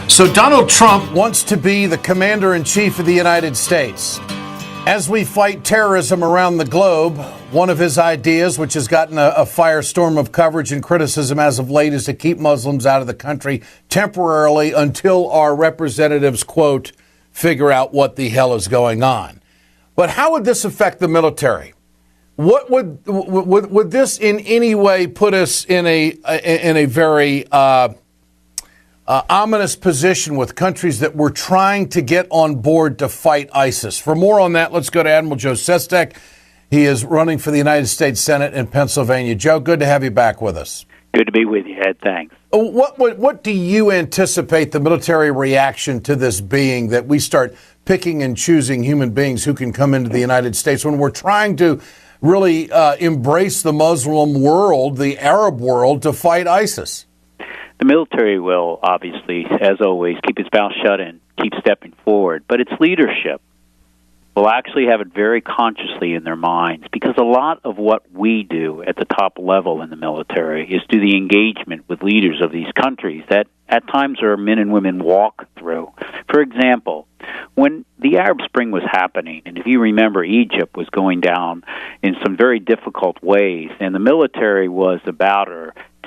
So Donald Trump wants to be the commander-in-chief of the United States. As we fight terrorism around the globe, one of his ideas, which has gotten a firestorm of coverage and criticism as of late, is to keep Muslims out of the country temporarily until our representatives, quote, figure out what the hell is going on. But how would this affect the military? What would this in any way put us in a very ominous position with countries that were trying to get on board to fight ISIS? For more on that, let's go to Admiral Joe Sestak. He is running for the United States Senate in Pennsylvania. Joe, good to have you back with us. Good to be with you, Ed. Thanks. What do you anticipate the military reaction to this being, that we start picking and choosing human beings who can come into the United States when we're trying to really embrace the Muslim world, the Arab world, to fight ISIS? The military will, obviously, as always, keep its mouth shut and keep stepping forward. But its leadership will actually have it very consciously in their minds, because a lot of what we do at the top level in the military is do the engagement with leaders of these countries that at times our men and women walk through. For example, when the Arab Spring was happening, and if you remember, Egypt was going down in some very difficult ways, and the military was about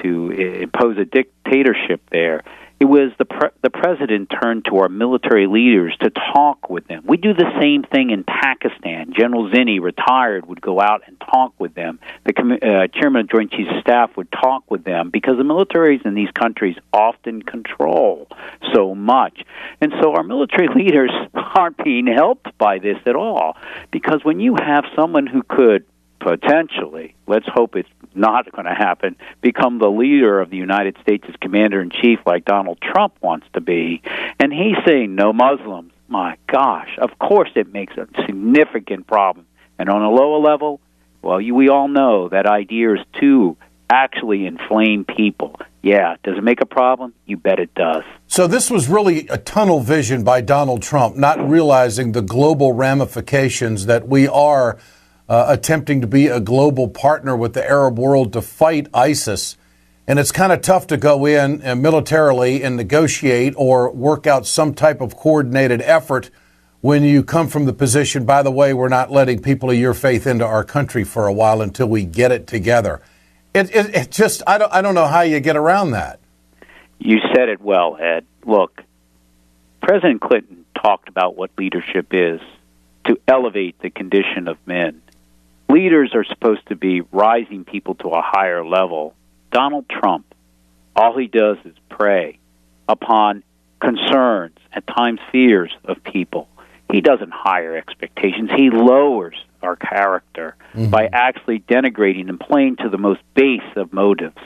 to impose a dictatorship there, it was the president turned to our military leaders to talk with them. We do the same thing in Pakistan. General Zinni, retired, would go out and talk with them. The chairman of Joint Chiefs of Staff would talk with them, because the militaries in these countries often control so much. And so our military leaders aren't being helped by this at all, because when you have someone who could potentially, let's hope it's not going to happen, become the leader of the United States as commander-in-chief like Donald Trump wants to be, and he's saying no Muslims, my gosh, of course it makes a significant problem. And on a lower level, well, we all know that idea is to actually inflame people. Yeah, does it make a problem? You bet it does. So this was really a tunnel vision by Donald Trump, not realizing the global ramifications that we are attempting to be a global partner with the Arab world to fight ISIS. And it's kind of tough to go in militarily and negotiate or work out some type of coordinated effort when you come from the position, by the way, we're not letting people of your faith into our country for a while until we get it together. It just, I don't know how you get around that. You said it well, Ed. Look, President Clinton talked about what leadership is, to elevate the condition of men. Leaders are supposed to be rising people to a higher level. Donald Trump, all he does is prey upon concerns, at times fears of people. He doesn't higher expectations. He lowers our character by actually denigrating and playing to the most base of motives.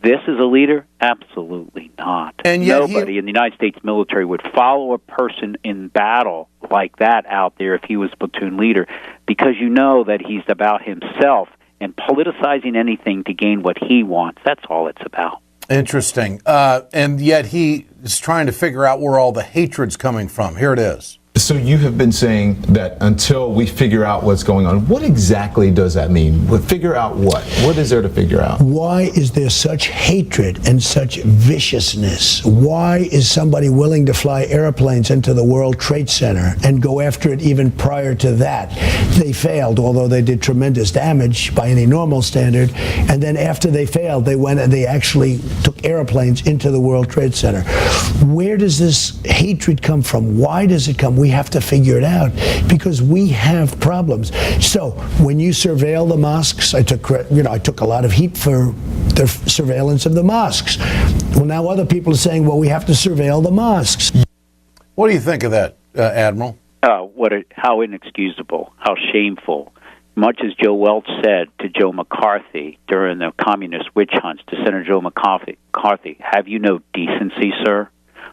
This is a leader? Absolutely not. And yet nobody in the United States military would follow a person in battle like that out there if he was platoon leader, because you know that he's about himself and politicizing anything to gain what he wants. That's all it's about. Interesting. And yet he is trying to figure out where all the hatred's coming from. Here it is. So you have been saying that until we figure out what's going on. What exactly does that mean? Figure out what? What is there to figure out? Why is there such hatred and such viciousness? Why is somebody willing to fly airplanes into the World Trade Center and go after it even prior to that? They failed, although they did tremendous damage by any normal standard. And then after they failed, they went and they actually took airplanes into the World Trade Center. Where does this hatred come from? Why does it come? We have to figure it out, because we have problems. So when you surveil the mosques, I took a lot of heat for the surveillance of the mosques. Well, now other people are saying, well, we have to surveil the mosques. What do you think of that, Admiral? How inexcusable, how shameful. Much as Joe Welch said to Joe McCarthy during the communist witch hunts to Senator Joe McCarthy, have you no decency, sir?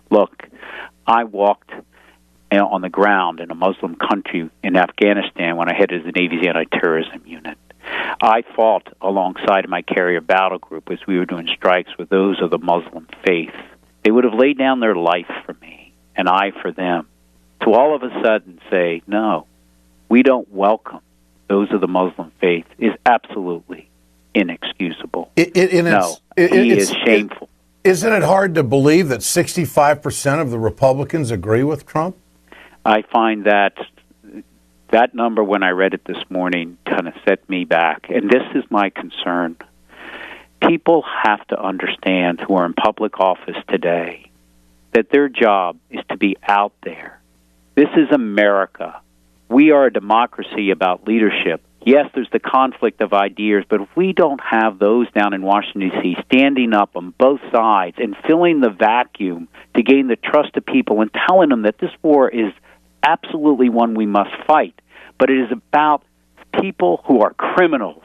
Look, I walked on the ground in a Muslim country in Afghanistan when I headed the Navy's anti-terrorism unit. I fought alongside my carrier battle group as we were doing strikes with those of the Muslim faith. They would have laid down their life for me, and I for them. To all of a sudden say, no, we don't welcome those of the Muslim faith is absolutely inexcusable. He is shameful. Isn't it hard to believe that 65% of the Republicans agree with Trump? I find that number, when I read it this morning, kind of set me back. And this is my concern. People have to understand, who are in public office today, that their job is to be out there. This is America. We are a democracy about leadership. Yes, there's the conflict of ideas, but if we don't have those down in Washington, D.C., standing up on both sides and filling the vacuum to gain the trust of people and telling them that this war is absolutely one we must fight, but it is about people who are criminals.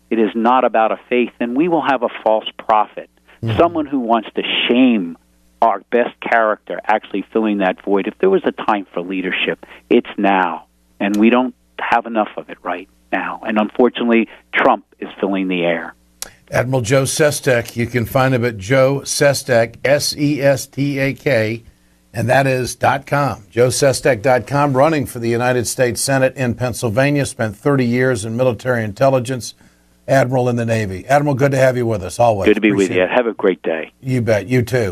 It is not about a faith, and we will have a false prophet, someone who wants to shame our best character, actually filling that void. If there was a time for leadership, it's now, and we don't have enough of it right now. And unfortunately, Trump is filling the air. Admiral Joe Sestak, you can find him at Joe Sestak, Sestak, and that is .com. JoeSestak.com, running for the United States Senate in Pennsylvania, spent 30 years in military intelligence, Admiral in the Navy. Admiral, good to have you with us, always. Good to be with you. Have a great day. You bet. You too.